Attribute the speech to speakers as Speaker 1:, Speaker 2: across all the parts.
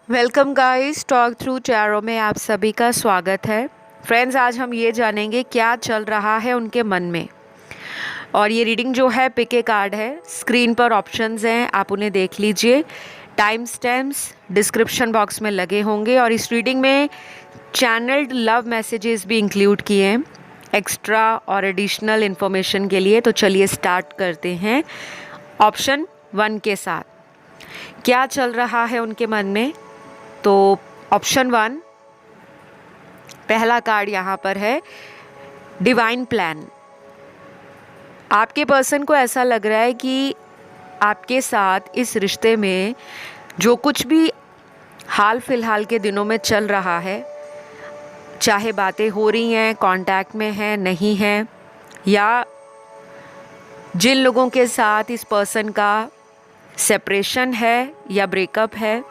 Speaker 1: Welcome guys, talk through tarot में आप सभी का स्वागत है। फ्रेंड्स, आज हम ये जानेंगे क्या चल रहा है उनके मन में। और ये रीडिंग जो है पिक ए कार्ड है। स्क्रीन पर ऑप्शंस हैं, आप उन्हें देख लीजिए। टाइम स्टैम्प्स डिस्क्रिप्शन बॉक्स में लगे होंगे और इस रीडिंग में चैनल्ड लव मैसेजेस भी इंक्लूड किए हैं एक्स्ट्रा और एडिशनल इन्फॉर्मेशन के लिए। तो चलिए स्टार्ट करते हैं ऑप्शन 1 के साथ। क्या चल रहा है उनके मन में? तो ऑप्शन 1, पहला कार्ड यहाँ पर है डिवाइन प्लान। आपके पर्सन को ऐसा लग रहा है कि आपके साथ इस रिश्ते में जो कुछ भी हाल फिलहाल के दिनों में चल रहा है, चाहे बातें हो रही हैं, कांटेक्ट में हैं, नहीं हैं, या जिन लोगों के साथ इस पर्सन का सेपरेशन है या ब्रेकअप है,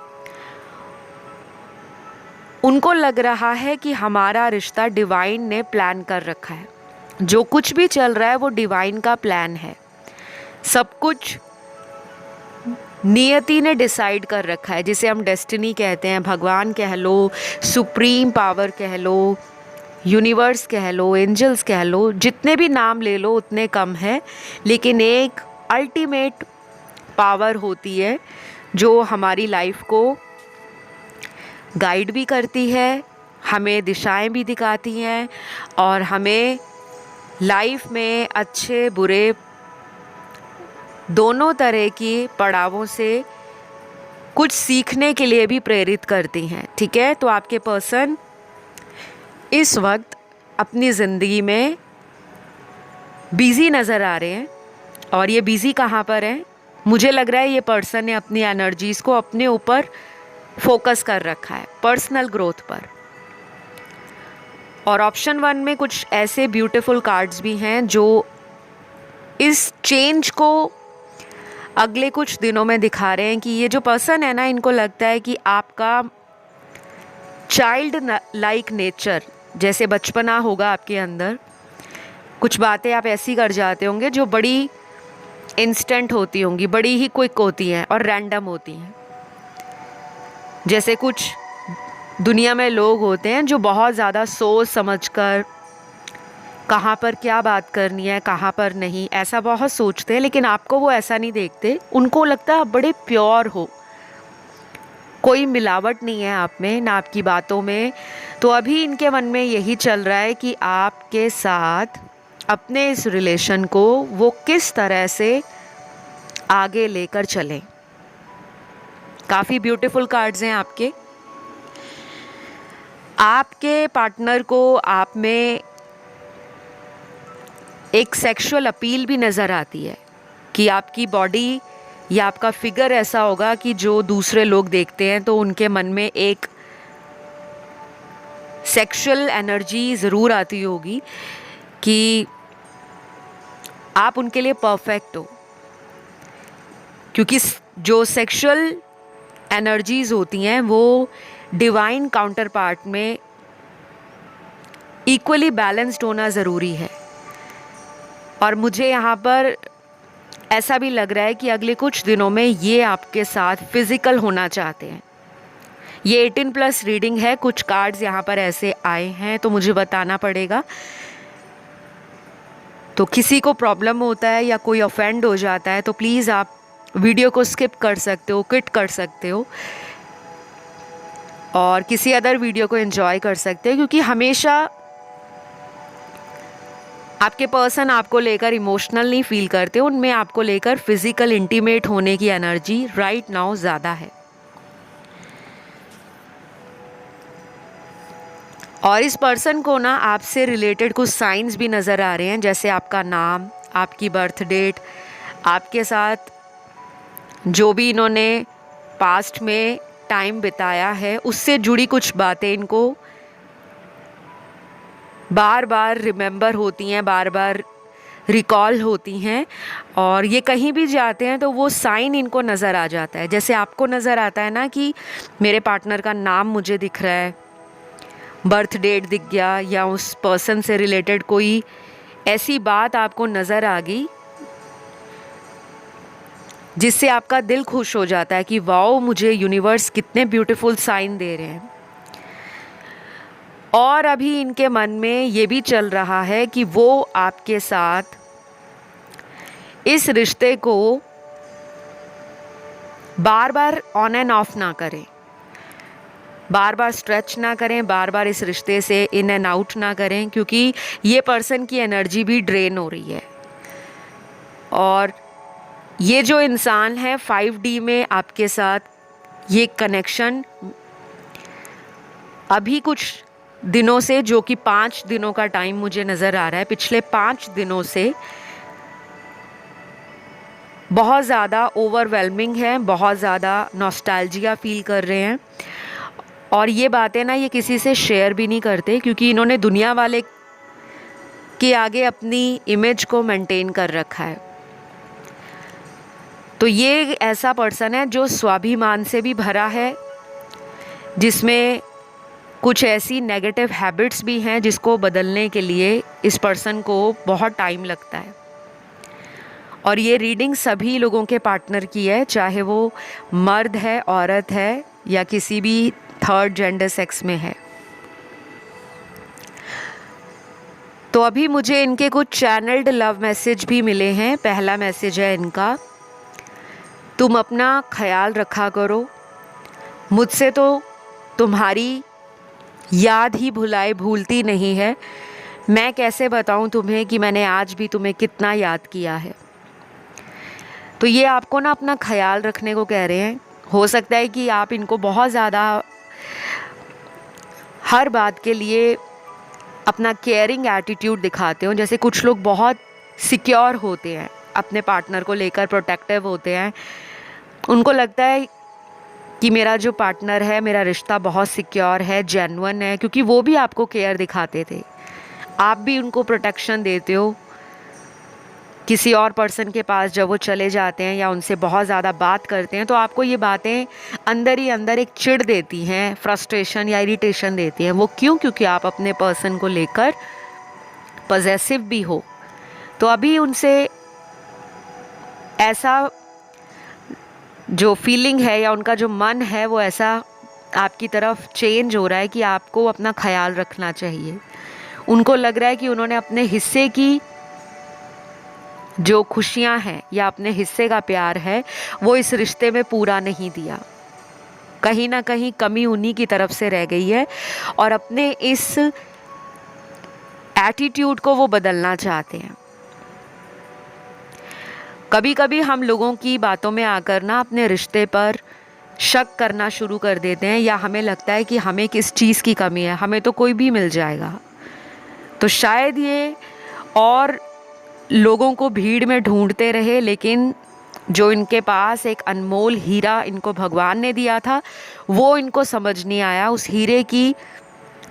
Speaker 1: उनको लग रहा है कि हमारा रिश्ता डिवाइन ने प्लान कर रखा है। जो कुछ भी चल रहा है वो डिवाइन का प्लान है। सब कुछ नियति ने डिसाइड कर रखा है, जिसे हम डेस्टिनी कहते हैं। भगवान कह लो, सुप्रीम पावर कह लो, यूनिवर्स कह लो, एंजल्स कह लो, जितने भी नाम ले लो उतने कम है। लेकिन एक अल्टीमेट पावर होती है जो हमारी लाइफ को गाइड भी करती है, हमें दिशाएं भी दिखाती हैं और हमें लाइफ में अच्छे बुरे दोनों तरह की पड़ावों से कुछ सीखने के लिए भी प्रेरित करती हैं। ठीक है, तो आपके पर्सन इस वक्त अपनी ज़िंदगी में बिज़ी नज़र आ रहे हैं। और ये बिज़ी कहाँ पर है? मुझे लग रहा है ये पर्सन ने अपनी एनर्जीज़ को अपने ऊपर फोकस कर रखा है, पर्सनल ग्रोथ पर। और ऑप्शन 1 में कुछ ऐसे ब्यूटीफुल कार्ड्स भी हैं जो इस चेंज को अगले कुछ दिनों में दिखा रहे हैं कि ये जो पर्सन है ना, इनको लगता है कि आपका चाइल्ड लाइक नेचर, जैसे बचपना होगा आपके अंदर, कुछ बातें आप ऐसी कर जाते होंगे जो बड़ी इंस्टेंट होती होंगी, बड़ी ही क्विक होती हैं और रैंडम होती हैं। जैसे कुछ दुनिया में लोग होते हैं जो बहुत ज़्यादा सोच समझकर कहाँ पर क्या बात करनी है, कहाँ पर नहीं, ऐसा बहुत सोचते हैं। लेकिन आपको वो ऐसा नहीं देखते। उनको लगता है आप बड़े प्योर हो, कोई मिलावट नहीं है आप में, ना आपकी बातों में। तो अभी इनके मन में यही चल रहा है कि आपके साथ अपने इस रिलेशन को वो किस तरह से आगे लेकर चलें। काफ़ी ब्यूटीफुल कार्ड्स हैं आपके। आपके पार्टनर को आप में एक सेक्सुअल अपील भी नज़र आती है कि आपकी बॉडी या आपका फिगर ऐसा होगा कि जो दूसरे लोग देखते हैं तो उनके मन में एक सेक्सुअल एनर्जी ज़रूर आती होगी कि आप उनके लिए परफेक्ट हो। क्योंकि जो सेक्सुअल एनर्जीज़ होती हैं वो डिवाइन काउंटर पार्ट में इक्वली बैलेंस्ड होना ज़रूरी है। और मुझे यहाँ पर ऐसा भी लग रहा है कि अगले कुछ दिनों में ये आपके साथ फिज़िकल होना चाहते हैं। ये 18+ रीडिंग है, कुछ कार्ड्स यहाँ पर ऐसे आए हैं तो मुझे बताना पड़ेगा। तो किसी को प्रॉब्लम होता है या कोई ऑफेंड हो जाता है तो प्लीज़ आप वीडियो को स्किप कर सकते हो, क्विट कर सकते हो और किसी अदर वीडियो को एंजॉय कर सकते हो। क्योंकि हमेशा आपके पर्सन आपको लेकर इमोशनल नहीं फील करते, उनमें आपको लेकर फिजिकल इंटीमेट होने की एनर्जी राइट नाउ ज़्यादा है। और इस पर्सन को ना आपसे रिलेटेड कुछ साइंस भी नज़र आ रहे हैं, जैसे आपका नाम, आपकी बर्थ डेट, आपके साथ जो भी इन्होंने पास्ट में टाइम बिताया है उससे जुड़ी कुछ बातें इनको बार बार रिमेंबर होती हैं, बार बार रिकॉल होती हैं। और ये कहीं भी जाते हैं तो वो साइन इनको नज़र आ जाता है। जैसे आपको नज़र आता है ना कि मेरे पार्टनर का नाम मुझे दिख रहा है, बर्थ डेट दिख गया, या उस पर्सन से रिलेटेड कोई ऐसी बात आपको नज़र आ गई जिससे आपका दिल खुश हो जाता है कि वाओ, मुझे यूनिवर्स कितने ब्यूटीफुल साइन दे रहे हैं। और अभी इनके मन में ये भी चल रहा है कि वो आपके साथ इस रिश्ते को बार बार ऑन एंड ऑफ ना करें, बार बार स्ट्रेच ना करें, बार बार इस रिश्ते से इन एंड आउट ना करें, क्योंकि ये पर्सन की एनर्जी भी ड्रेन हो रही है। और ये जो इंसान है 5D में आपके साथ, ये कनेक्शन अभी कुछ दिनों से, जो कि 5 दिनों का टाइम मुझे नज़र आ रहा है, पिछले 5 दिनों से बहुत ज़्यादा ओवरवेलमिंग है, बहुत ज़्यादा नॉस्टैल्जिया फील कर रहे हैं। और ये बातें ना ये किसी से शेयर भी नहीं करते, क्योंकि इन्होंने दुनिया वाले के आगे अपनी इमेज को मेंटेन कर रखा है। तो ये ऐसा पर्सन है जो स्वाभिमान से भी भरा है, जिसमें कुछ ऐसी नेगेटिव हैबिट्स भी हैं जिसको बदलने के लिए इस पर्सन को बहुत टाइम लगता है। और ये रीडिंग सभी लोगों के पार्टनर की है, चाहे वो मर्द है, औरत है, या किसी भी थर्ड जेंडर सेक्स में है। तो अभी मुझे इनके कुछ चैनल्ड लव मैसेज भी मिले हैं। पहला मैसेज है इनका, तुम अपना ख्याल रखा करो, मुझसे तो तुम्हारी याद ही भूलती नहीं है। मैं कैसे बताऊं तुम्हें कि मैंने आज भी तुम्हें कितना याद किया है। तो ये आपको ना अपना ख्याल रखने को कह रहे हैं। हो सकता है कि आप इनको बहुत ज़्यादा हर बात के लिए अपना केयरिंग एटीट्यूड दिखाते हो। जैसे कुछ लोग बहुत सिक्योर होते हैं, अपने पार्टनर को लेकर प्रोटेक्टिव होते हैं। उनको लगता है कि मेरा जो पार्टनर है, मेरा रिश्ता बहुत सिक्योर है, जेन्युइन है, क्योंकि वो भी आपको केयर दिखाते थे। आप भी उनको प्रोटेक्शन देते हो। किसी और पर्सन के पास जब वो चले जाते हैं या उनसे बहुत ज़्यादा बात करते हैं, तो आपको ये बातें अंदर ही अंदर एक चिढ़ देती हैं, फ्रस्ट्रेशन या इरिटेशन देती हैं। वो क्यों? क्योंकि आप अपने पर्सन को लेकर पॉजेसिव भी हो। तो अभी उनसे ऐसा जो फीलिंग है या उनका जो मन है, वो ऐसा आपकी तरफ चेंज हो रहा है कि आपको अपना ख्याल रखना चाहिए। उनको लग रहा है कि उन्होंने अपने हिस्से की जो खुशियां हैं या अपने हिस्से का प्यार है, वो इस रिश्ते में पूरा नहीं दिया। कहीं ना कहीं कमी उन्हीं की तरफ से रह गई है, और अपने इस एटीट्यूड को वो बदलना चाहते हैं। कभी कभी हम लोगों की बातों में आकर ना अपने रिश्ते पर शक करना शुरू कर देते हैं, या हमें लगता है कि हमें किस चीज़ की कमी है, हमें तो कोई भी मिल जाएगा। तो शायद ये और लोगों को भीड़ में ढूंढते रहे, लेकिन जो इनके पास एक अनमोल हीरा इनको भगवान ने दिया था, वो इनको समझ नहीं आया। उस हीरे की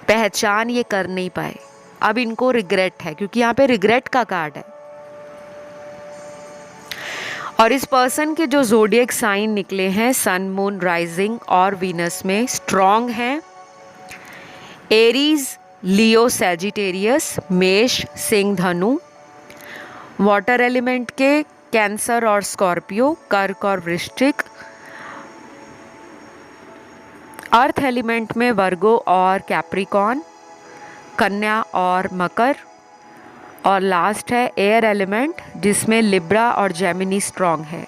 Speaker 1: पहचान ये कर नहीं पाए। अब इनको रिग्रेट है, क्योंकि यहाँ पे रिग्रेट का कार्ड है। और इस पर्सन के जो ज़ोडिएक साइन निकले हैं, सन, मून, राइजिंग और वीनस में स्ट्रॉन्ग हैं। एरीज, लियो, सैजिटेरियस, मेष, सिंह, धनु। वाटर एलिमेंट के कैंसर और स्कॉर्पियो, कर्क और वृश्चिक। अर्थ एलिमेंट में वर्गो और कैप्रिकॉन, कन्या और मकर। और लास्ट है एयर एलिमेंट, जिसमें लिब्रा और जेमिनी स्ट्रॉन्ग है,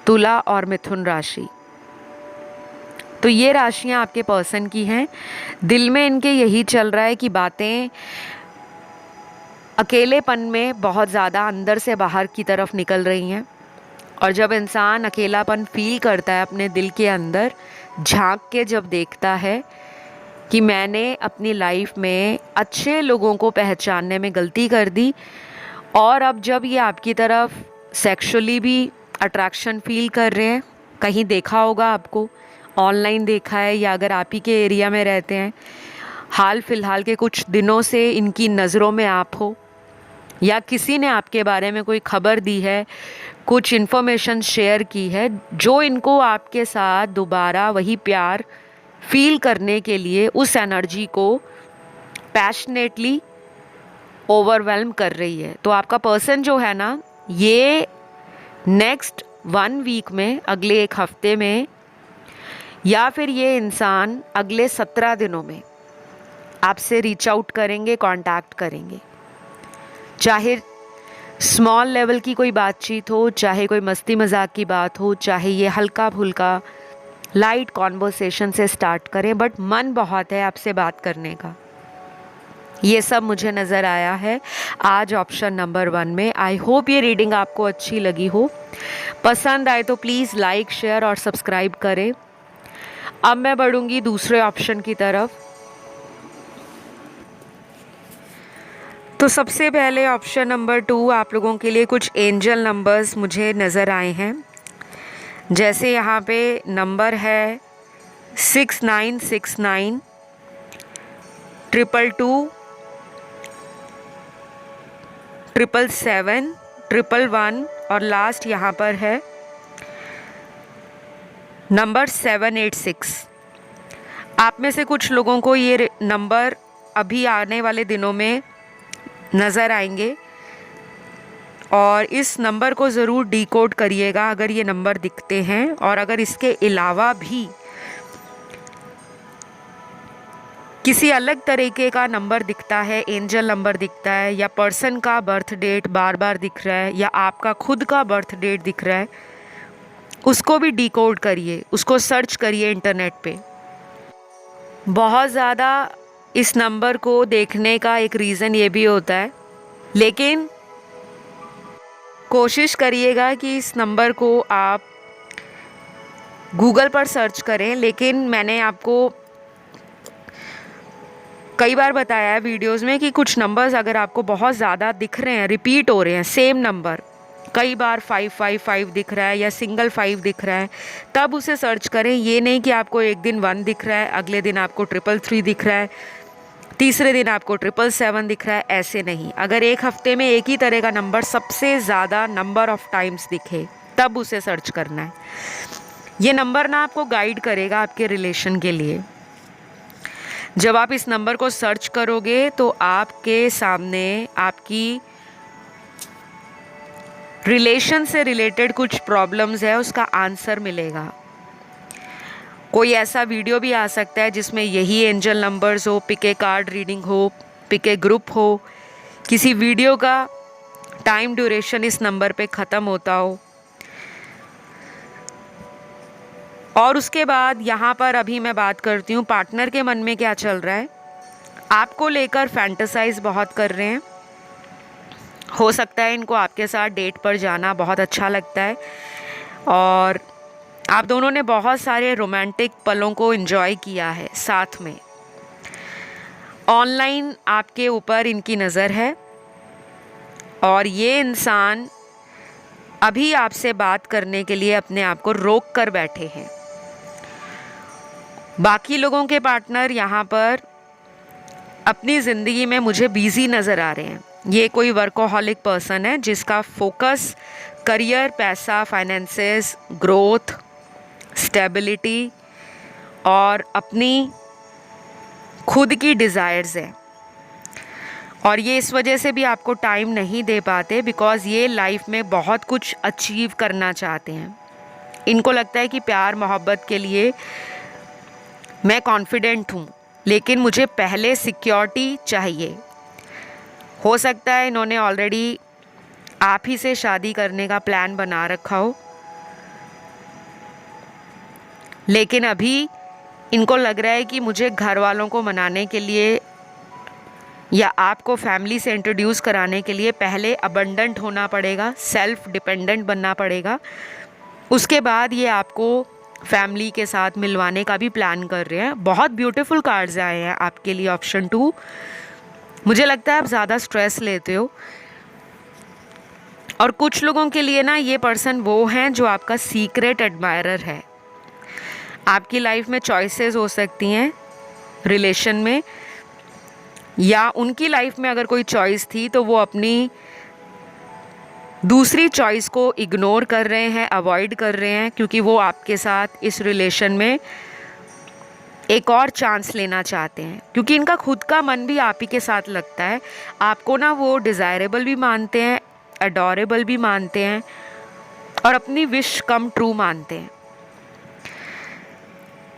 Speaker 1: तुला और मिथुन राशि। तो ये राशियां आपके पर्सन की हैं। दिल में इनके यही चल रहा है कि बातें अकेलेपन में बहुत ज़्यादा अंदर से बाहर की तरफ निकल रही हैं। और जब इंसान अकेलापन फील करता है अपने दिल के अंदर, झांक के जब देखता है कि मैंने अपनी लाइफ में अच्छे लोगों को पहचानने में गलती कर दी, और अब जब ये आपकी तरफ सेक्सुअली भी अट्रैक्शन फील कर रहे हैं, कहीं देखा होगा आपको, ऑनलाइन देखा है, या अगर आप ही के एरिया में रहते हैं, हाल फिलहाल के कुछ दिनों से इनकी नज़रों में आप हो, या किसी ने आपके बारे में कोई खबर दी है, कुछ इन्फॉर्मेशन शेयर की है, जो इनको आपके साथ दोबारा वही प्यार फील करने के लिए उस एनर्जी को पैशनेटली ओवरवेल्म कर रही है। तो आपका पर्सन जो है ना, ये नेक्स्ट 1 वीक में, अगले 1 हफ्ते में, या फिर ये इंसान अगले 17 दिनों में आपसे रीच आउट करेंगे, कांटेक्ट करेंगे। चाहे स्मॉल लेवल की कोई बातचीत हो, चाहे कोई मस्ती मजाक की बात हो, चाहे ये हल्का फुल्का लाइट कॉन्वर्सेशन से स्टार्ट करें, बट मन बहुत है आपसे बात करने का। ये सब मुझे नज़र आया है आज ऑप्शन नंबर 1 में। आई होप ये रीडिंग आपको अच्छी लगी हो। पसंद आए तो प्लीज़ लाइक, शेयर और सब्सक्राइब करें। अब मैं बढ़ूंगी दूसरे ऑप्शन की तरफ। तो सबसे पहले ऑप्शन नंबर 2, आप लोगों के लिए कुछ एंजल नंबर्स मुझे नज़र आए हैं। जैसे यहाँ पे नंबर है 6969, 222, 777, 111 और लास्ट यहाँ पर है नंबर 786। आप में से कुछ लोगों को ये नंबर अभी आने वाले दिनों में नज़र आएंगे और इस नंबर को ज़रूर डिकोड करिएगा अगर ये नंबर दिखते हैं। और अगर इसके अलावा भी किसी अलग तरीके का नंबर दिखता है, एंजल नंबर दिखता है, या पर्सन का बर्थ डेट बार बार दिख रहा है, या आपका खुद का बर्थ डेट दिख रहा है, उसको भी डिकोड करिए, उसको सर्च करिए इंटरनेट पे। बहुत ज़्यादा इस नंबर को देखने का एक रीज़न ये भी होता है, लेकिन कोशिश करिएगा कि इस नंबर को आप गूगल पर सर्च करें। लेकिन मैंने आपको कई बार बताया है वीडियोस में कि कुछ नंबर्स अगर आपको बहुत ज़्यादा दिख रहे हैं, रिपीट हो रहे हैं, सेम नंबर कई बार 555 दिख रहा है या सिंगल 5 दिख रहा है, तब उसे सर्च करें। ये नहीं कि आपको एक दिन 1 दिख रहा है, अगले दिन आपको 333 दिख रहा है, तीसरे दिन आपको 777 दिख रहा है, ऐसे नहीं। अगर एक हफ्ते में एक ही तरह का नंबर सबसे ज़्यादा नंबर ऑफ टाइम्स दिखे, तब उसे सर्च करना है। ये नंबर ना आपको गाइड करेगा आपके रिलेशन के लिए। जब आप इस नंबर को सर्च करोगे तो आपके सामने आपकी रिलेशन से रिलेटेड कुछ प्रॉब्लम्स है, उसका आंसर मिलेगा। कोई ऐसा वीडियो भी आ सकता है जिसमें यही एंजल नंबर्स हो, पिक ए कार्ड रीडिंग हो, पिक ए ग्रुप हो, किसी वीडियो का टाइम ड्यूरेशन इस नंबर पे ख़त्म होता हो। और उसके बाद यहाँ पर अभी मैं बात करती हूँ पार्टनर के मन में क्या चल रहा है। आपको लेकर फैंटेसाइज बहुत कर रहे हैं। हो सकता है इनको आपके साथ डेट पर जाना बहुत अच्छा लगता है और आप दोनों ने बहुत सारे रोमांटिक पलों को एंजॉय किया है साथ में। ऑनलाइन आपके ऊपर इनकी नज़र है और ये इंसान अभी आपसे बात करने के लिए अपने आप को रोक कर बैठे हैं। बाकी लोगों के पार्टनर यहाँ पर अपनी ज़िंदगी में मुझे बिजी नज़र आ रहे हैं। ये कोई वर्कोहॉलिक पर्सन है जिसका फोकस करियर, पैसा, फाइनेंसेस, ग्रोथ, स्टेबिलिटी और अपनी खुद की डिज़ायर्स है। और ये इस वजह से भी आपको टाइम नहीं दे पाते बिकॉज़ ये लाइफ में बहुत कुछ अचीव करना चाहते हैं। इनको लगता है कि प्यार मोहब्बत के लिए मैं कॉन्फिडेंट हूँ, लेकिन मुझे पहले सिक्योरिटी चाहिए। हो सकता है इन्होंने ऑलरेडी आप ही से शादी करने का प्लान बना रखा हो, लेकिन अभी इनको लग रहा है कि मुझे घर वालों को मनाने के लिए या आपको फैमिली से इंट्रोड्यूस कराने के लिए पहले अबंडेंट होना पड़ेगा, सेल्फ डिपेंडेंट बनना पड़ेगा। उसके बाद ये आपको फैमिली के साथ मिलवाने का भी प्लान कर रहे हैं। बहुत ब्यूटीफुल कार्ड्स आए हैं आपके लिए ऑप्शन 2। मुझे लगता है आप ज़्यादा स्ट्रेस लेते हो और कुछ लोगों के लिए ना ये पर्सन वो हैं जो आपका सीक्रेट एडमायरर है। आपकी लाइफ में चॉइसेस हो सकती हैं रिलेशन में, या उनकी लाइफ में अगर कोई चॉइस थी तो वो अपनी दूसरी चॉइस को इग्नोर कर रहे हैं, अवॉइड कर रहे हैं, क्योंकि वो आपके साथ इस रिलेशन में एक और चांस लेना चाहते हैं। क्योंकि इनका खुद का मन भी आप ही के साथ लगता है। आपको ना वो डिज़ायरेबल भी मानते हैं, अडोरेबल भी मानते हैं और अपनी विश कम ट्रू मानते हैं।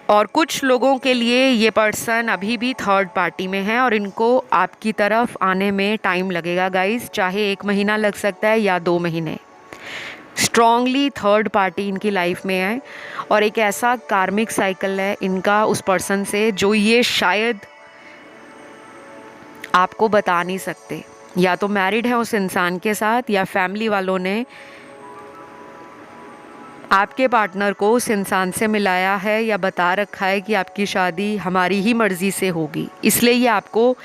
Speaker 1: और कुछ लोगों के लिए ये पर्सन अभी भी थर्ड पार्टी में है और इनको आपकी तरफ आने में टाइम लगेगा गाइस, चाहे 1 महीना लग सकता है या 2 महीने। स्ट्रॉन्गली थर्ड पार्टी इनकी लाइफ में है और एक ऐसा कार्मिक साइकिल है इनका उस पर्सन से जो ये शायद आपको बता नहीं सकते। या तो मैरिड है उस इंसान के साथ या फैमिली वालों ने आपके पार्टनर को उस इंसान से मिलाया है या बता रखा है कि आपकी शादी हमारी ही मर्ज़ी से होगी, इसलिए ये आपको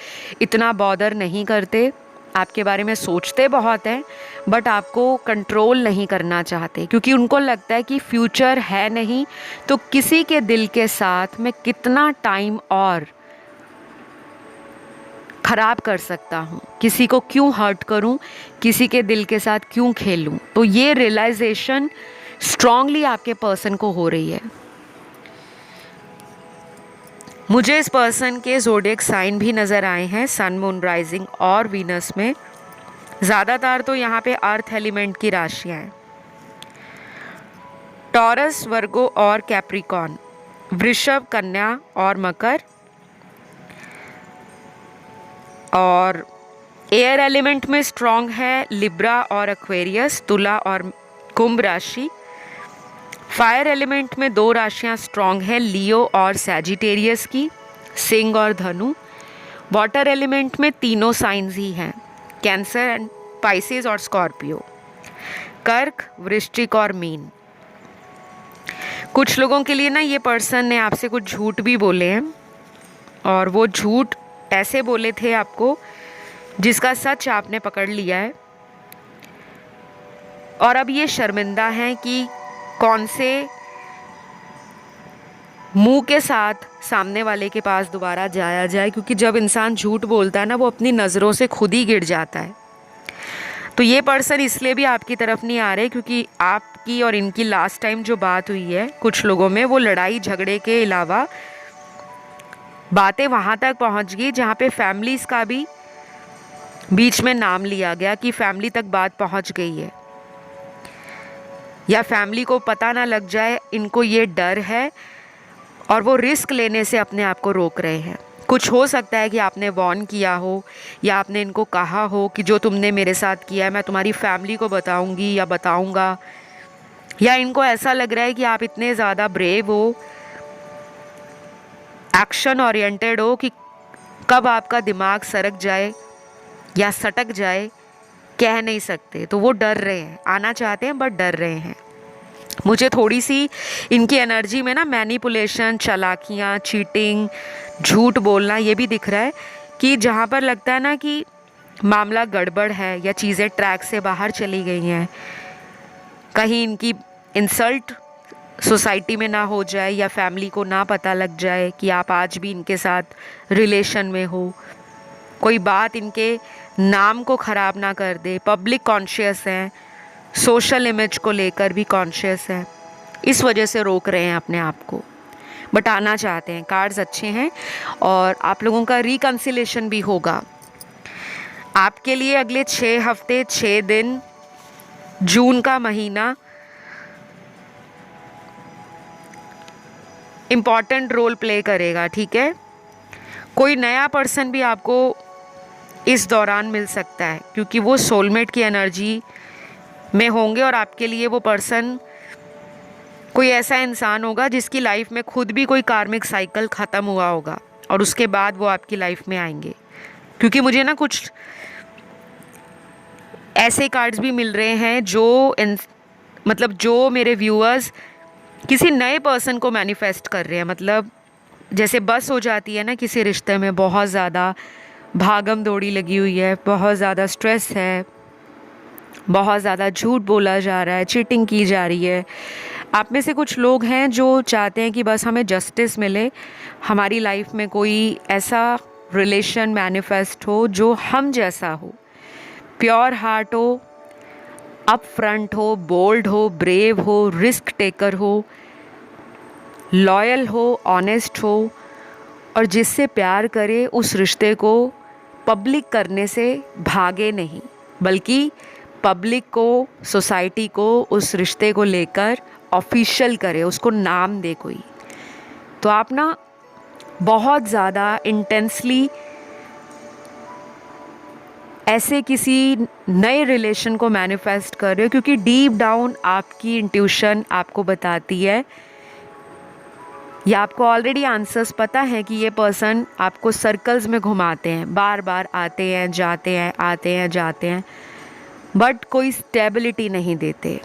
Speaker 1: इतना बॉदर नहीं करते। आपके बारे में सोचते बहुत हैं बट आपको कंट्रोल नहीं करना चाहते, क्योंकि उनको लगता है कि फ्यूचर है नहीं तो किसी के दिल के साथ मैं कितना टाइम और ख़राब कर सकता हूँ, किसी को क्यों हर्ट करूँ, किसी के दिल के साथ क्यों खेलूँ। तो ये रियलाइजेशन स्ट्रांगली आपके पर्सन को हो रही है। मुझे इस पर्सन के ज़ोडिएक साइन भी नज़र आए हैं, सन, मून, राइजिंग और वीनस में। ज़्यादातर तो यहाँ पे अर्थ एलिमेंट की राशियाँ हैं। टॉरस, वर्गो और कैप्रिकॉन, वृषभ, कन्या और मकर। और एयर एलिमेंट में स्ट्रॉन्ग है लिब्रा और एक्वेरियस, तुला और कुंभ राशि। फायर एलिमेंट में 2 राशियाँ स्ट्रॉन्ग हैं, लियो और सैजिटेरियस की, सिंह और धनु। वाटर एलिमेंट में तीनों साइंस ही हैं, कैंसर एंड पाइसेस और स्कॉर्पियो। कर्क, वृश्चिक और मीन। कुछ लोगों के लिए ना ये पर्सन ने आपसे कुछ झूठ भी बोले हैं और वो झूठ ऐसे बोले थे आपको जिसका सच आपने पकड़ लिया है और अब ये शर्मिंदा हैं कि कौन से मुंह के साथ सामने वाले के पास दोबारा जाया जाए, क्योंकि जब इंसान झूठ बोलता है ना वो अपनी नज़रों से खुद ही गिर जाता है। तो ये पर्सन इसलिए भी आपकी तरफ नहीं आ रहे क्योंकि आपकी और इनकी लास्ट टाइम जो बात हुई है कुछ लोगों में, वो लड़ाई झगड़े के अलावा बातें वहाँ तक पहुँच गई जहाँ पे फैमिलीज़ का भी बीच में नाम लिया गया कि फैमिली तक बात पहुँच गई है या फैमिली को पता ना लग जाए, इनको ये डर है और वो रिस्क लेने से अपने आप को रोक रहे हैं। कुछ हो सकता है कि आपने वॉर्न किया हो या आपने इनको कहा हो कि जो तुमने मेरे साथ किया है मैं तुम्हारी फैमिली को बताऊंगी या बताऊंगा, या इनको ऐसा लग रहा है कि आप इतने ज़्यादा ब्रेव हो, एक्शन ओरिएंटेड हो कि कब आपका दिमाग सरक जाए या सटक जाए कह नहीं सकते। तो वो डर रहे हैं, आना चाहते हैं बट डर रहे हैं। मुझे थोड़ी सी इनकी एनर्जी में ना मैनिपुलेशन, चालाकियाँ, चीटिंग, झूठ बोलना ये भी दिख रहा है कि जहाँ पर लगता है ना कि मामला गड़बड़ है या चीज़ें ट्रैक से बाहर चली गई हैं, कहीं इनकी इंसल्ट सोसाइटी में ना हो जाए या फैमिली को ना पता लग जाए कि आप आज भी इनके साथ रिलेशन में हो, कोई बात इनके नाम को ख़राब ना कर दे। पब्लिक कॉन्शियस हैं, सोशल इमेज को लेकर भी कॉन्शियस हैं, इस वजह से रोक रहे हैं अपने आप को, बट आना चाहते हैं। कार्ड्स अच्छे हैं और आप लोगों का रिकन्सिलेशन भी होगा। आपके लिए अगले 6 हफ्ते 6 दिन, जून का महीना इम्पॉर्टेंट रोल प्ले करेगा, ठीक है। कोई नया पर्सन भी आपको इस दौरान मिल सकता है क्योंकि वो सोलमेट की एनर्जी में होंगे और आपके लिए वो पर्सन कोई ऐसा इंसान होगा जिसकी लाइफ में खुद भी कोई कार्मिक साइकिल ख़त्म हुआ होगा और उसके बाद वो आपकी लाइफ में आएंगे। क्योंकि मुझे ना कुछ ऐसे कार्ड्स भी मिल रहे हैं जो मतलब जो मेरे व्यूअर्स किसी नए पर्सन को मैनिफेस्ट कर रहे हैं। मतलब जैसे बस हो जाती है ना किसी रिश्ते में, बहुत ज़्यादा भागम दौड़ी लगी हुई है, बहुत ज़्यादा स्ट्रेस है, बहुत ज़्यादा झूठ बोला जा रहा है, चीटिंग की जा रही है। आप में से कुछ लोग हैं जो चाहते हैं कि बस हमें जस्टिस मिले, हमारी लाइफ में कोई ऐसा रिलेशन मैनिफेस्ट हो जो हम जैसा हो, प्योर हार्ट हो, अप फ्रंट हो, बोल्ड हो, ब्रेव हो, रिस्क टेकर हो, लॉयल हो, ऑनेस्ट हो और जिससे प्यार करे उस रिश्ते को पब्लिक करने से भागे नहीं, बल्कि पब्लिक को, सोसाइटी को उस रिश्ते को लेकर ऑफिशियल करे, उसको नाम दे कोई। तो आप ना बहुत ज़्यादा इंटेंसली ऐसे किसी नए रिलेशन को मैनिफेस्ट कर रहे हो, क्योंकि डीप डाउन आपकी इंट्यूशन आपको बताती है या आपको ऑलरेडी आंसर्स पता है कि ये पर्सन आपको सर्कल्स में घुमाते हैं, बार बार आते हैं जाते हैं, आते हैं जाते हैं, बट कोई स्टेबिलिटी नहीं देते।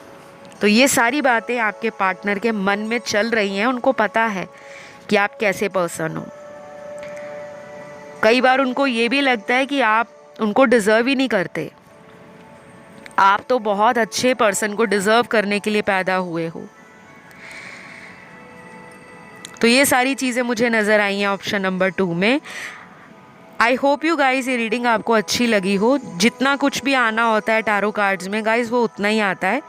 Speaker 1: तो ये सारी बातें आपके पार्टनर के मन में चल रही हैं, उनको पता है कि आप कैसे पर्सन हो। कई बार उनको ये भी लगता है कि आप उनको डिज़र्व ही नहीं करते, आप तो बहुत अच्छे पर्सन को डिज़र्व करने के लिए पैदा हुए हो। तो ये सारी चीज़ें मुझे नज़र आई हैं ऑप्शन नंबर 2 में। आई होप यू गाइज ये रीडिंग आपको अच्छी लगी हो। जितना कुछ भी आना होता है टैरो कार्ड्स में गाइज वो उतना ही आता है।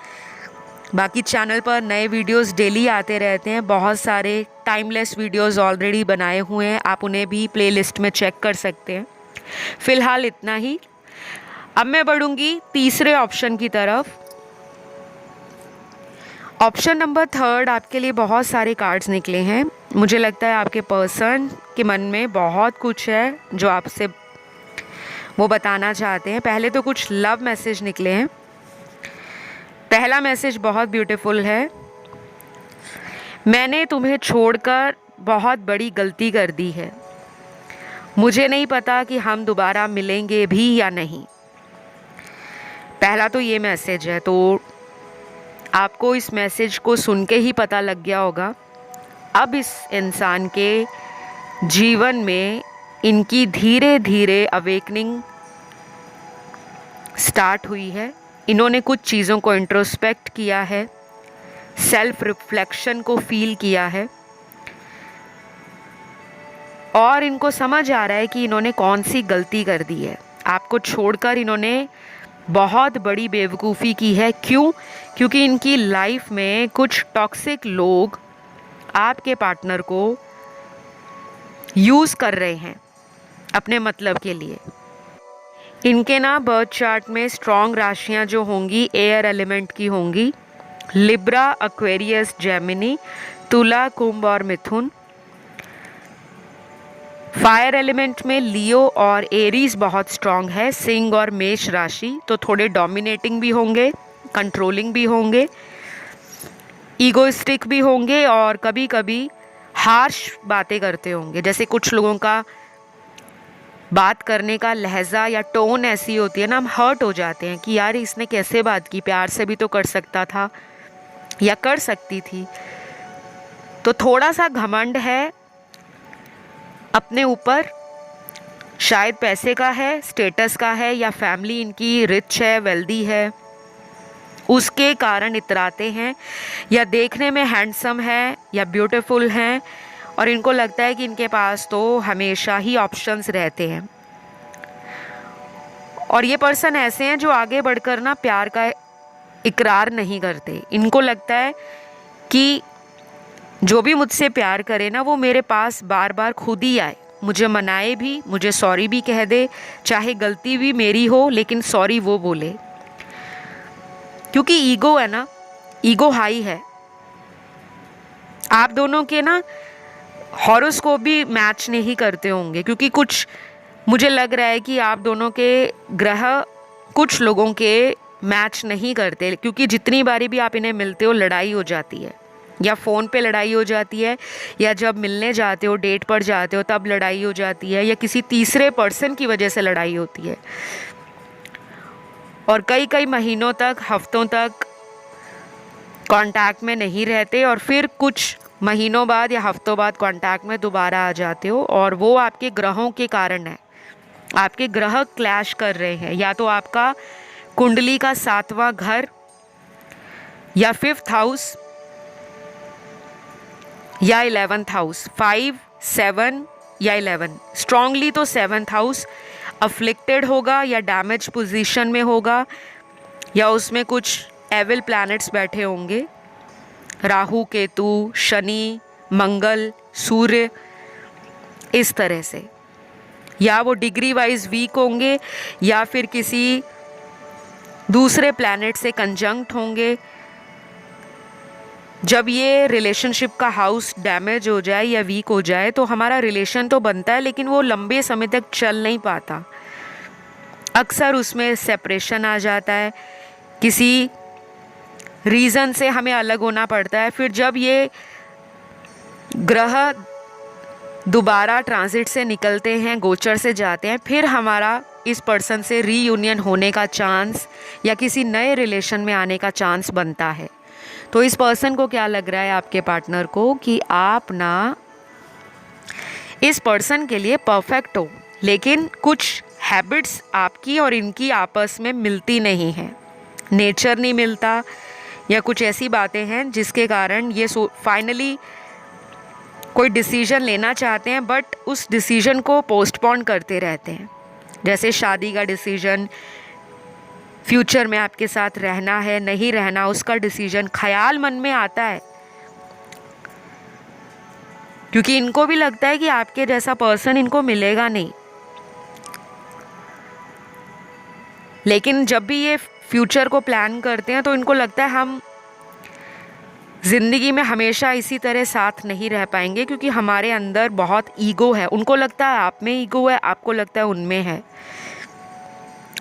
Speaker 1: बाकी चैनल पर नए वीडियोस डेली आते रहते हैं, बहुत सारे टाइमलेस वीडियोस ऑलरेडी बनाए हुए हैं, आप उन्हें भी प्लेलिस्ट में चेक कर सकते हैं। फ़िलहाल इतना ही। अब मैं बढ़ूँगी तीसरे ऑप्शन की तरफ। ऑप्शन नंबर 3 आपके लिए बहुत सारे कार्ड्स निकले हैं। मुझे लगता है आपके पर्सन के मन में बहुत कुछ है जो आपसे वो बताना चाहते हैं। पहले तो कुछ लव मैसेज निकले हैं। पहला मैसेज बहुत ब्यूटीफुल है। मैंने तुम्हें छोड़कर बहुत बड़ी गलती कर दी है, मुझे नहीं पता कि हम दोबारा मिलेंगे भी या नहीं। पहला तो ये मैसेज है। तो आपको इस मैसेज को सुन के ही पता लग गया होगा अब इस इंसान के जीवन में इनकी धीरे धीरे अवेकनिंग स्टार्ट हुई है। इन्होंने कुछ चीज़ों को इंट्रोस्पेक्ट किया है, सेल्फ रिफ्लेक्शन को फील किया है, और इनको समझ आ रहा है कि इन्होंने कौन सी गलती कर दी है। आपको छोड़कर इन्होंने बहुत बड़ी बेवकूफ़ी की है। क्यों? क्योंकि इनकी लाइफ में कुछ टॉक्सिक लोग आपके पार्टनर को यूज़ कर रहे हैं अपने मतलब के लिए। इनके ना बर्थ चार्ट में स्ट्रॉन्ग राशियां जो होंगी एयर एलिमेंट की होंगी, लिब्रा, एक्वेरियस, जेमिनी, तुला, कुंभ और मिथुन। फायर एलिमेंट में लियो और एरीज बहुत स्ट्रॉन्ग है, सिंह और मेष राशि। तो थोड़े डोमिनेटिंग भी होंगे, कंट्रोलिंग भी होंगे, ईगोइस्टिक भी होंगे और कभी कभी हार्श बातें करते होंगे। जैसे कुछ लोगों का बात करने का लहजा या टोन ऐसी होती है ना, हम हर्ट हो जाते हैं कि यार इसने कैसे बात की, प्यार से भी तो कर सकता था या कर सकती थी। तो थोड़ा सा घमंड है अपने ऊपर, शायद पैसे का है, स्टेटस का है, या फैमिली इनकी रिच है, वेल्दी है, उसके कारण इतराते हैं, या देखने में हैंडसम है या ब्यूटीफुल हैं और इनको लगता है कि इनके पास तो हमेशा ही ऑप्शंस रहते हैं। और ये पर्सन ऐसे हैं जो आगे बढ़कर ना प्यार का इकरार नहीं करते। इनको लगता है कि जो भी मुझसे प्यार करे ना वो मेरे पास बार बार खुद ही आए, मुझे मनाए भी, मुझे सॉरी भी कह दे, चाहे गलती भी मेरी हो लेकिन सॉरी वो बोले। क्योंकि ईगो है ना, ईगो हाई है। आप दोनों के ना हॉरोस्कोप भी मैच नहीं करते होंगे, क्योंकि कुछ मुझे लग रहा है कि आप दोनों के ग्रह कुछ लोगों के मैच नहीं करते। क्योंकि जितनी बारी भी आप इन्हें मिलते हो लड़ाई हो जाती है, या फ़ोन पे लड़ाई हो जाती है, या जब मिलने जाते हो, डेट पर जाते हो तब लड़ाई हो जाती है, या किसी तीसरे पर्सन की वजह से लड़ाई होती है। और कई कई महीनों तक, हफ्तों तक कांटेक्ट में नहीं रहते और फिर कुछ महीनों बाद या हफ्तों बाद कांटेक्ट में दोबारा आ जाते हो। और वो आपके ग्रहों के कारण है, आपके ग्रह क्लैश कर रहे हैं। या तो आपका कुंडली का 7वां घर या 5th हाउस या 11th हाउस, 5, 7 या 11। स्ट्रांगली तो 7th हाउस अफ्लिक्टेड होगा या डैमेज पोजीशन में होगा, या उसमें कुछ एविल प्लैनेट्स बैठे होंगे, राहु, केतु, शनि, मंगल, सूर्य, इस तरह से। या वो डिग्री वाइज वीक होंगे, या फिर किसी दूसरे प्लैनेट से कंजंक्ट होंगे। जब ये रिलेशनशिप का हाउस डैमेज हो जाए या वीक हो जाए तो हमारा रिलेशन तो बनता है लेकिन वो लंबे समय तक चल नहीं पाता। अक्सर उसमें सेपरेशन आ जाता है, किसी रीज़न से हमें अलग होना पड़ता है। फिर जब ये ग्रह दोबारा ट्रांजिट से निकलते हैं, गोचर से जाते हैं, फिर हमारा इस पर्सन से रीयूनियन होने का चांस या किसी नए रिलेशन में आने का चांस बनता है। तो इस पर्सन को क्या लग रहा है, आपके पार्टनर को, कि आप ना इस पर्सन के लिए परफेक्ट हो, लेकिन कुछ हैबिट्स आपकी और इनकी आपस में मिलती नहीं हैं, नेचर नहीं मिलता, या कुछ ऐसी बातें हैं जिसके कारण ये फाइनली कोई डिसीजन लेना चाहते हैं बट उस डिसीजन को पोस्टपोन करते रहते हैं। जैसे शादी का डिसीजन, फ्यूचर में आपके साथ रहना है नहीं रहना, उसका डिसीजन ख्याल मन में आता है, क्योंकि इनको भी लगता है कि आपके जैसा पर्सन इनको मिलेगा नहीं। लेकिन जब भी ये फ्यूचर को प्लान करते हैं तो इनको लगता है हम ज़िंदगी में हमेशा इसी तरह साथ नहीं रह पाएंगे, क्योंकि हमारे अंदर बहुत ईगो है। उनको लगता है आप में ईगो है, आपको लगता है उनमें है,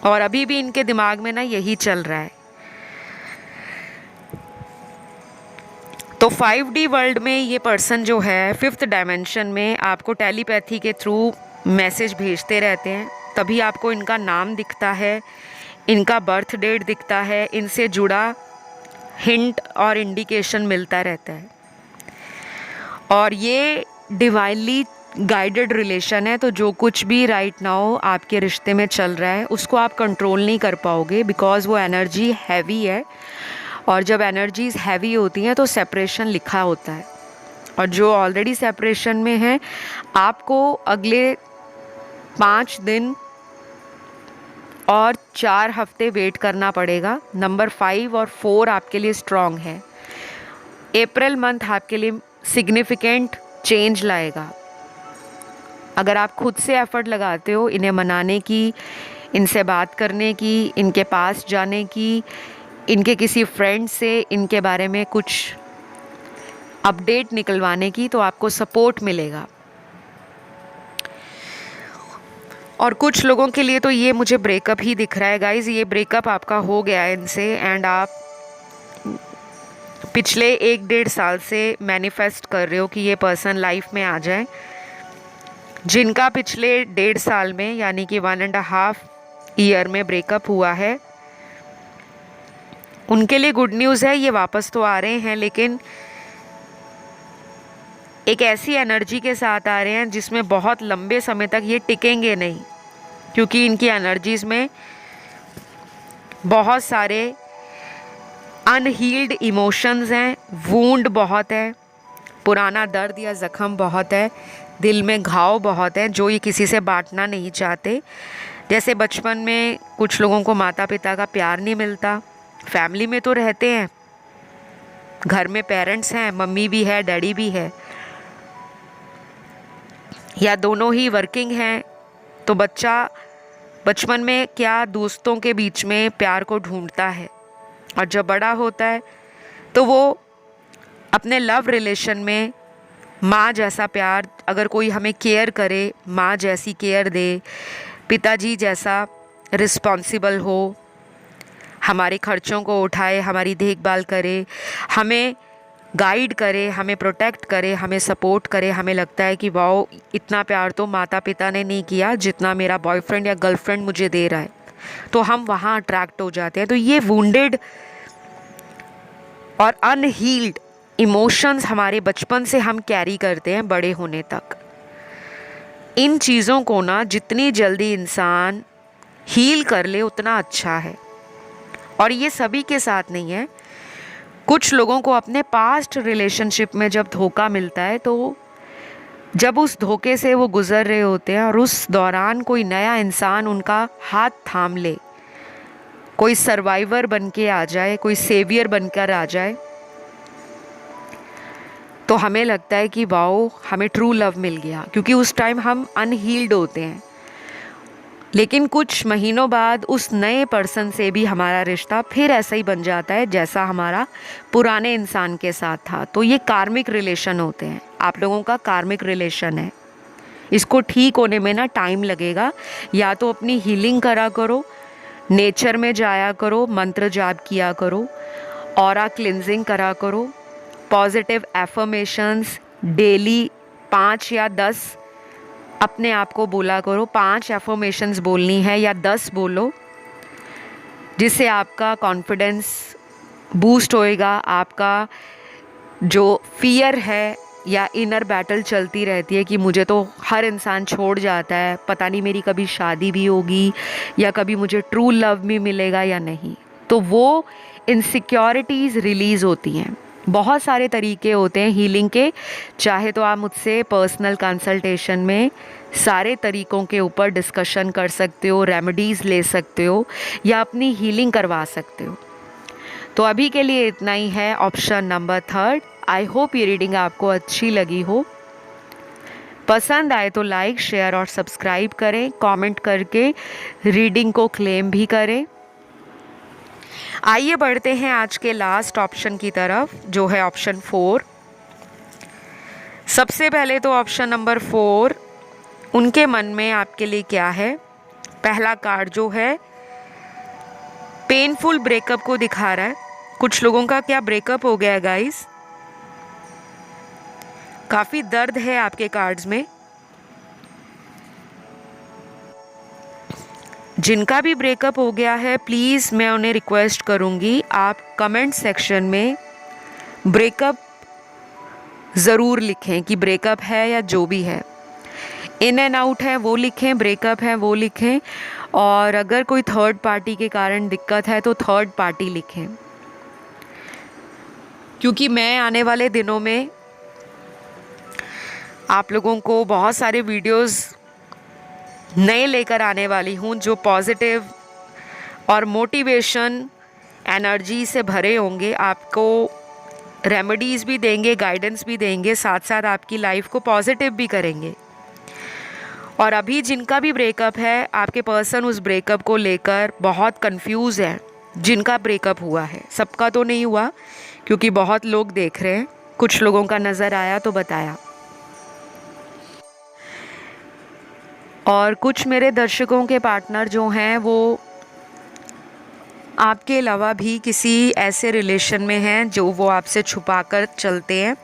Speaker 1: और अभी भी इनके दिमाग में ना यही चल रहा है। तो 5D वर्ल्ड में ये पर्सन जो है 5th डायमेंशन में आपको टेलीपैथी के थ्रू मैसेज भेजते रहते हैं। तभी आपको इनका नाम दिखता है, इनका बर्थ डेट दिखता है, इनसे जुड़ा हिंट और इंडिकेशन मिलता रहता है। और ये डिवाइनली गाइडेड रिलेशन है, तो जो कुछ भी राइट नाउ आपके रिश्ते में चल रहा है उसको आप कंट्रोल नहीं कर पाओगे, बिकॉज़ वो एनर्जी हैवी है, और जब एनर्जीज हैवी होती हैं तो सेपरेशन लिखा होता है। और जो ऑलरेडी सेपरेशन में है, आपको अगले 5 दिन और 4 हफ्ते वेट करना पड़ेगा। नंबर 5 और 4 आपके लिए स्ट्रॉन्ग है। अप्रैल मंथ आपके लिए सिग्निफिकेंट चेंज लाएगा। अगर आप खुद से एफर्ट लगाते हो इन्हें मनाने की, इनसे बात करने की, इनके पास जाने की, इनके किसी फ्रेंड से इनके बारे में कुछ अपडेट निकलवाने की, तो आपको सपोर्ट मिलेगा। और कुछ लोगों के लिए तो ये मुझे ब्रेकअप ही दिख रहा है गाइज़। ये ब्रेकअप आपका हो गया है इनसे, एंड आप पिछले 1-1.5 साल से मैनिफेस्ट कर रहे हो कि ये पर्सन लाइफ में आ जाए। जिनका पिछले 1.5 साल में यानी कि 1.5 ईयर में ब्रेकअप हुआ है, उनके लिए गुड न्यूज़ है, ये वापस तो आ रहे हैं, लेकिन एक ऐसी एनर्जी के साथ आ रहे हैं जिसमें बहुत लंबे समय तक ये टिकेंगे नहीं, क्योंकि इनकी एनर्जीज़ में बहुत सारे अनहील्ड इमोशंस हैं, वूंड बहुत है, पुराना दर्द या ज़ख्म बहुत है, दिल में घाव बहुत है, जो ये किसी से बांटना नहीं चाहते। जैसे बचपन में कुछ लोगों को माता पिता का प्यार नहीं मिलता, फैमिली में तो रहते हैं, घर में पेरेंट्स हैं, मम्मी भी है, डैडी भी है, या दोनों ही वर्किंग हैं, तो बच्चा बचपन में क्या दोस्तों के बीच में प्यार को ढूंढता है, और जब बड़ा होता है तो वो अपने लव रिलेशन में माँ जैसा प्यार, अगर कोई हमें केयर करे, माँ जैसी केयर दे, पिताजी जैसा रिस्पॉन्सिबल हो, हमारे खर्चों को उठाए, हमारी देखभाल करे, हमें गाइड करे, हमें प्रोटेक्ट करे, हमें सपोर्ट करे, हमें लगता है कि वाओ, इतना प्यार तो माता पिता ने नहीं किया जितना मेरा बॉयफ्रेंड या गर्लफ्रेंड मुझे दे रहा है, तो हम वहाँ अट्रैक्ट हो जाते हैं। तो ये वुंडेड और अनहील्ड इमोशंस हमारे बचपन से हम कैरी करते हैं बड़े होने तक। इन चीज़ों को ना जितनी जल्दी इंसान हील कर ले उतना अच्छा है। और ये सभी के साथ नहीं है, कुछ लोगों को अपने पास्ट रिलेशनशिप में जब धोखा मिलता है, तो जब उस धोखे से वो गुज़र रहे होते हैं और उस दौरान कोई नया इंसान उनका हाथ थाम ले, कोई सर्वाइवर बन के आ जाए, कोई सेवियर बनकर आ जाए, तो हमें लगता है कि वाओ, हमें ट्रू लव मिल गया, क्योंकि उस टाइम हम अनहील्ड होते हैं। लेकिन कुछ महीनों बाद उस नए पर्सन से भी हमारा रिश्ता फिर ऐसा ही बन जाता है जैसा हमारा पुराने इंसान के साथ था। तो ये कार्मिक रिलेशन होते हैं, आप लोगों का कार्मिक रिलेशन है। इसको ठीक होने में ना टाइम लगेगा। या तो अपनी हीलिंग करा करो, नेचर में जाया करो, मंत्र जाप किया करो, ऑरा क्लिनजिंग करा करो, पॉजिटिव एफर्मेशंस डेली 5 या 10 अपने आप को बोला करो। 5 एफर्मेशंस बोलनी है या 10 बोलो, जिससे आपका कॉन्फिडेंस बूस्ट होएगा। आपका जो फियर है या इनर बैटल चलती रहती है कि मुझे तो हर इंसान छोड़ जाता है, पता नहीं मेरी कभी शादी भी होगी या कभी मुझे ट्रू लव भी मिलेगा या नहीं, तो वो इनसिक्योरिटीज़ रिलीज़ होती हैं। बहुत सारे तरीके होते हैं हीलिंग के, चाहे तो आप मुझसे पर्सनल कंसल्टेशन में सारे तरीकों के ऊपर डिस्कशन कर सकते हो, रेमेडीज़ ले सकते हो या अपनी हीलिंग करवा सकते हो। तो अभी के लिए इतना ही है ऑप्शन नंबर 3। आई होप ये रीडिंग आपको अच्छी लगी हो। पसंद आए तो लाइक, शेयर और सब्सक्राइब करें, कमेंट करके रीडिंग को क्लेम भी करें। आइए बढ़ते हैं आज के लास्ट ऑप्शन की तरफ, जो है ऑप्शन 4। सबसे पहले तो ऑप्शन नंबर 4, उनके मन में आपके लिए क्या है। पहला कार्ड जो है पेनफुल ब्रेकअप को दिखा रहा है। कुछ लोगों का क्या ब्रेकअप हो गया है गाइस, काफी दर्द है आपके कार्ड्स में। जिनका भी ब्रेकअप हो गया है, प्लीज़ मैं उन्हें रिक्वेस्ट करूंगी आप कमेंट सेक्शन में ब्रेकअप ज़रूर लिखें कि ब्रेकअप है या जो भी है। इन एंड आउट है वो लिखें, ब्रेकअप है वो लिखें, और अगर कोई थर्ड पार्टी के कारण दिक्कत है तो थर्ड पार्टी लिखें। क्योंकि मैं आने वाले दिनों में आप लोगों को बहुत सारे वीडियोस नए लेकर आने वाली हूँ जो पॉजिटिव और मोटिवेशन एनर्जी से भरे होंगे। आपको रेमेडीज़ भी देंगे, गाइडेंस भी देंगे, साथ साथ आपकी लाइफ को पॉजिटिव भी करेंगे। और अभी जिनका भी ब्रेकअप है, आपके पर्सन उस ब्रेकअप को लेकर बहुत कंफ्यूज है। जिनका ब्रेकअप हुआ है, सबका तो नहीं हुआ क्योंकि बहुत लोग देख रहे हैं, कुछ लोगों का नज़र आया तो बताया। और कुछ मेरे दर्शकों के पार्टनर जो हैं वो आपके अलावा भी किसी ऐसे रिलेशन में हैं जो वो आपसे छुपा कर चलते हैं।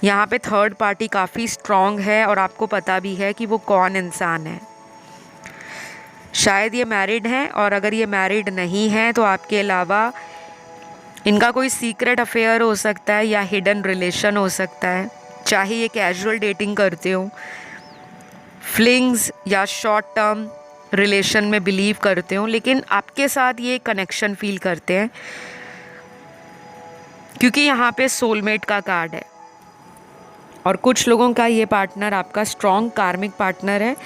Speaker 1: यहाँ पे थर्ड पार्टी काफ़ी स्ट्रॉन्ग है और आपको पता भी है कि वो कौन इंसान है। शायद ये मैरिड हैं, और अगर ये मैरिड नहीं हैं तो आपके अलावा इनका कोई सीक्रेट अफेयर हो सकता है या हिडन रिलेशन हो सकता है। चाहे ये कैजुअल डेटिंग करते हो, फ्लिंग्स या शॉर्ट टर्म रिलेशन में बिलीव करते हो, लेकिन आपके साथ ये कनेक्शन फील करते हैं क्योंकि यहाँ पे सोलमेट का कार्ड है। और कुछ लोगों का ये पार्टनर आपका स्ट्रॉन्ग कार्मिक पार्टनर है।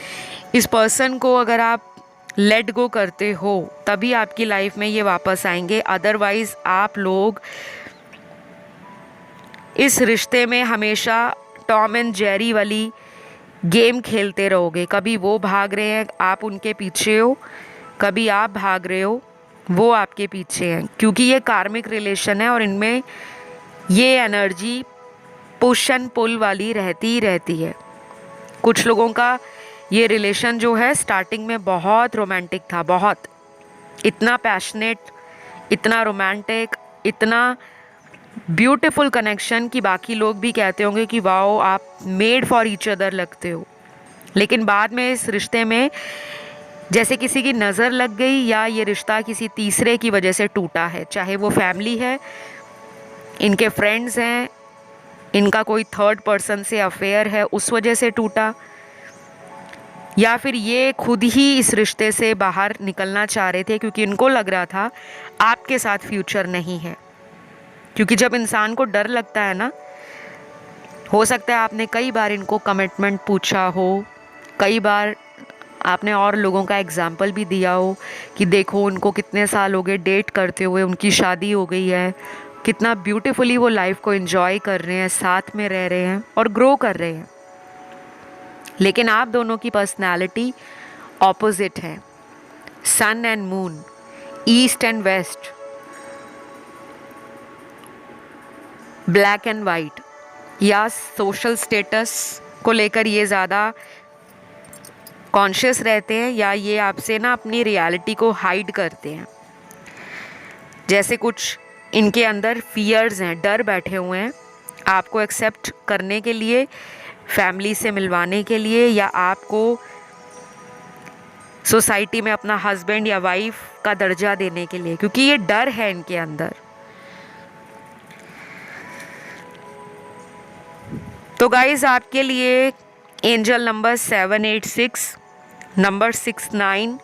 Speaker 1: इस पर्सन को अगर आप लेट गो करते हो तभी आपकी लाइफ में ये वापस आएंगे, अदरवाइज आप लोग इस रिश्ते में हमेशा टॉम एंड जेरी वाली गेम खेलते रहोगे। कभी वो भाग रहे हैं, आप उनके पीछे हो, कभी आप भाग रहे हो, वो आपके पीछे हैं। क्योंकि ये कार्मिक रिलेशन है और इनमें ये एनर्जी पुश एंड पुल वाली रहती ही रहती है। कुछ लोगों का ये रिलेशन जो है स्टार्टिंग में बहुत रोमांटिक था, बहुत, इतना पैशनेट, इतना रोमांटिक, इतना ब्यूटीफुल कनेक्शन कि बाकी लोग भी कहते होंगे कि वाओ आप मेड फॉर ईच अदर लगते हो। लेकिन बाद में इस रिश्ते में जैसे किसी की नज़र लग गई या ये रिश्ता किसी तीसरे की वजह से टूटा है। चाहे वो फैमिली है, इनके फ्रेंड्स हैं, इनका कोई थर्ड पर्सन से अफेयर है उस वजह से टूटा, या फिर ये खुद ही इस रिश्ते से बाहर निकलना चाह रहे थे क्योंकि इनको लग रहा था आपके साथ फ्यूचर नहीं है। क्योंकि जब इंसान को डर लगता है ना, हो सकता है आपने कई बार इनको कमिटमेंट पूछा हो, कई बार आपने और लोगों का एग्जाम्पल भी दिया हो कि देखो उनको कितने साल हो गए डेट करते हुए, उनकी शादी हो गई है, कितना ब्यूटीफुली वो लाइफ को एंजॉय कर रहे हैं, साथ में रह रहे हैं और ग्रो कर रहे हैं। लेकिन आप दोनों की पर्सनैलिटी ऑपोजिट हैं, sun and moon, east and west, black and white, या सोशल स्टेटस को लेकर ये ज़्यादा कॉन्शियस रहते हैं, या ये आपसे ना अपनी रियलिटी को हाइड करते हैं। जैसे कुछ इनके अंदर फियर्स हैं, डर बैठे हुए हैं आपको एक्सेप्ट करने के लिए, फैमिली से मिलवाने के लिए, या आपको सोसाइटी में अपना हस्बैंड या वाइफ का दर्जा देने के लिए, क्योंकि ये डर है इनके अंदर। तो गाइस आपके लिए एंजल नंबर 786, नंबर 69,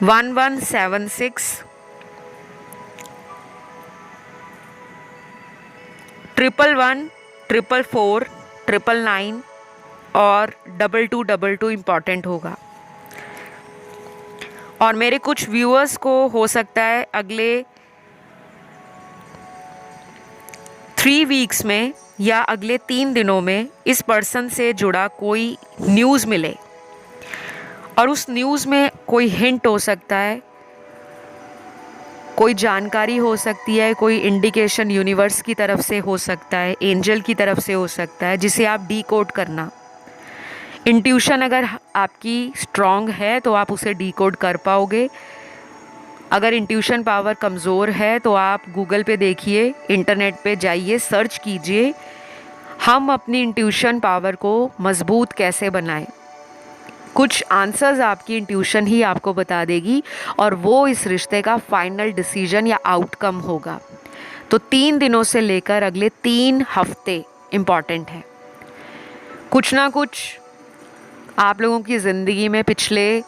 Speaker 1: 1176, 111, 444, 999 और 2222 इम्पॉर्टेंट होगा। और मेरे कुछ व्यूअर्स को हो सकता है अगले 3 वीक्स में या अगले 3 दिनों में इस पर्सन से जुड़ा कोई न्यूज़ मिले, और उस न्यूज़ में कोई हिंट हो सकता है, कोई जानकारी हो सकती है, कोई इंडिकेशन यूनिवर्स की तरफ से हो सकता है, एंजल की तरफ से हो सकता है, जिसे आप डीकोड करना। इंट्यूशन अगर आपकी स्ट्रॉन्ग है तो आप उसे डीकोड कर पाओगे। अगर इंट्यूशन पावर कमज़ोर है तो आप गूगल पे देखिए, इंटरनेट पे जाइए, सर्च कीजिए, हम अपनी इंट्यूशन पावर को मज़बूत कैसे बनाएं। कुछ आंसर्स आपकी इंट्यूशन ही आपको बता देगी, और वो इस रिश्ते का फाइनल डिसीजन या आउटकम होगा। तो 3 दिनों से लेकर अगले 3 हफ्ते इम्पॉर्टेंट है। कुछ ना कुछ आप लोगों की ज़िंदगी में पिछले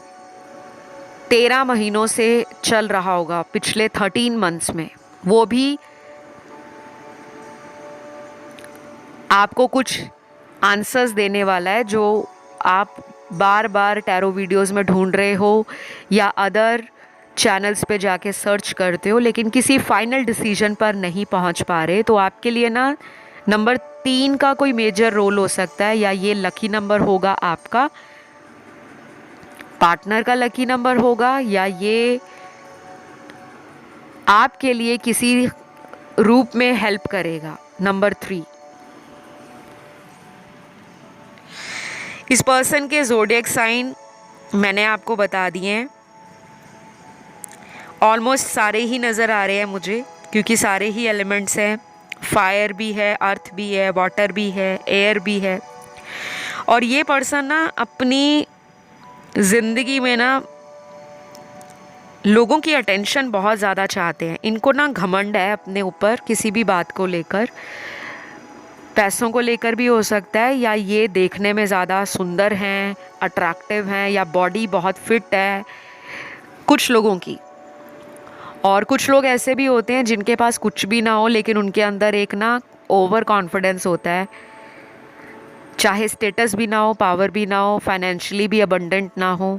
Speaker 1: 13 महीनों से चल रहा होगा, पिछले 13 मंथ्स में, वो भी आपको कुछ आंसर्स देने वाला है जो आप बार बार टैरो वीडियोस में ढूंढ रहे हो या अदर चैनल्स पे जाके सर्च करते हो, लेकिन किसी फाइनल डिसीजन पर नहीं पहुंच पा रहे। तो आपके लिए ना नंबर 3 का कोई मेजर रोल हो सकता है, या ये लकी नंबर होगा, आपका पार्टनर का लकी नंबर होगा, या ये आपके लिए किसी रूप में हेल्प करेगा। नंबर 3, इस पर्सन के ज़ोडिएक साइन मैंने आपको बता दिए हैं, ऑलमोस्ट सारे ही नज़र आ रहे हैं मुझे, क्योंकि सारे ही एलिमेंट्स हैं, फायर भी है, अर्थ भी है, वाटर भी है, एयर भी है। और ये पर्सन ना अपनी ज़िंदगी में ना लोगों की अटेंशन बहुत ज़्यादा चाहते हैं। इनको ना घमंड है अपने ऊपर, किसी भी बात को लेकर, पैसों को लेकर भी हो सकता है, या ये देखने में ज़्यादा सुंदर हैं, अट्रैक्टिव हैं, या बॉडी बहुत फिट है कुछ लोगों की। और कुछ लोग ऐसे भी होते हैं जिनके पास कुछ भी ना हो, लेकिन उनके अंदर एक ना ओवर कॉन्फिडेंस होता है, चाहे स्टेटस भी ना हो, पावर भी ना हो, फाइनेंशियली भी अबंडेंट ना हो,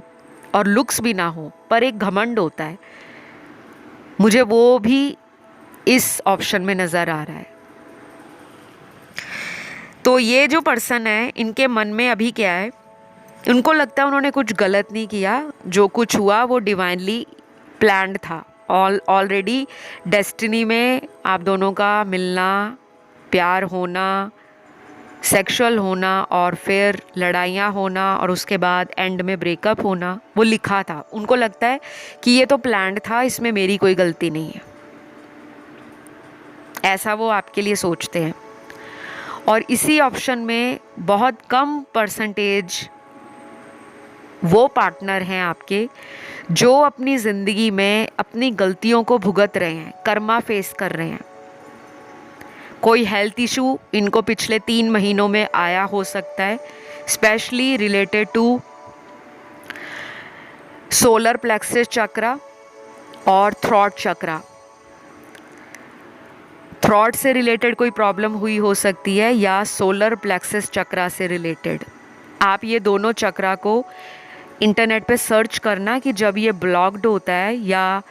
Speaker 1: और लुक्स भी ना हो, पर एक घमंड होता है। मुझे वो भी इस ऑप्शन में नज़र आ रहा है। तो ये जो पर्सन है, इनके मन में अभी क्या है, उनको लगता है उन्होंने कुछ गलत नहीं किया, जो कुछ हुआ वो डिवाइनली प्लान्ड था। ऑलरेडी डेस्टिनी में आप दोनों का मिलना, प्यार होना, सेक्सुअल होना, और फिर लड़ाइयाँ होना, और उसके बाद एंड में ब्रेकअप होना, वो लिखा था। उनको लगता है कि ये तो प्लान्ड था, इसमें मेरी कोई गलती नहीं है, ऐसा वो आपके लिए सोचते हैं। और इसी ऑप्शन में बहुत कम परसेंटेज वो पार्टनर हैं आपके जो अपनी ज़िंदगी में अपनी गलतियों को भुगत रहे हैं, कर्मा फेस कर रहे हैं। कोई हेल्थ इशू इनको पिछले 3 महीनों में आया हो सकता है, specially related to solar plexus chakra और थ्रॉट चक्रा। थ्रॉट से रिलेटेड कोई प्रॉब्लम हुई हो सकती है, या सोलर प्लेक्सस चक्रा से रिलेटेड। आप ये दोनों चक्रा को इंटरनेट पे सर्च करना कि जब ये ब्लॉक्ड होता है या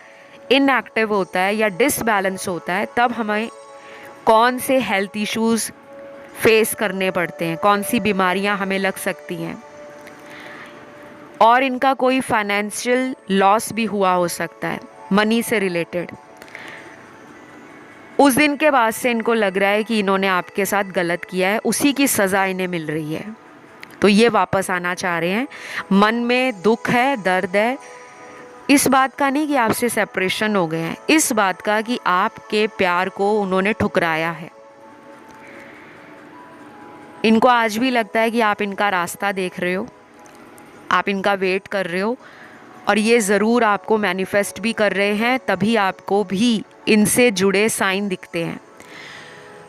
Speaker 1: इनएक्टिव होता है या डिसबैलेंस होता है, तब हमें कौन से हेल्थ इश्यूज़ फेस करने पड़ते हैं, कौन सी बीमारियां हमें लग सकती हैं, और इनका कोई फाइनेंशियल लॉस भी हुआ हो सकता है मनी से रिलेटेड। उस दिन के बाद से इनको लग रहा है कि इन्होंने आपके साथ गलत किया है, उसी की सज़ा इन्हें मिल रही है, तो ये वापस आना चाह रहे हैं। मन में दुख है, दर्द है, इस बात का नहीं कि आपसे सेपरेशन हो गए हैं, इस बात का कि आपके प्यार को उन्होंने ठुकराया है। इनको आज भी लगता है कि आप इनका रास्ता देख रहे हो, आप इनका वेट कर रहे हो, और ये ज़रूर आपको मैनिफेस्ट भी कर रहे हैं, तभी आपको भी इनसे जुड़े साइन दिखते हैं।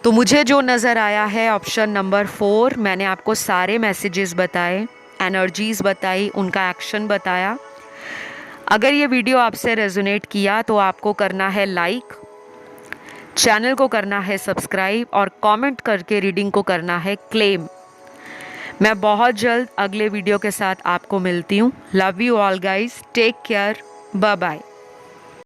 Speaker 1: तो मुझे जो नज़र आया है ऑप्शन नंबर 4, मैंने आपको सारे मैसेजेस बताए, एनर्जीज़ बताई, उनका एक्शन बताया। अगर ये वीडियो आपसे रेजोनेट किया तो आपको करना है लाइक, चैनल को करना है सब्सक्राइब, और कमेंट करके रीडिंग को करना है क्लेम। मैं बहुत जल्द अगले वीडियो के साथ आपको मिलती हूँ। Love you all guys, take care, bye bye.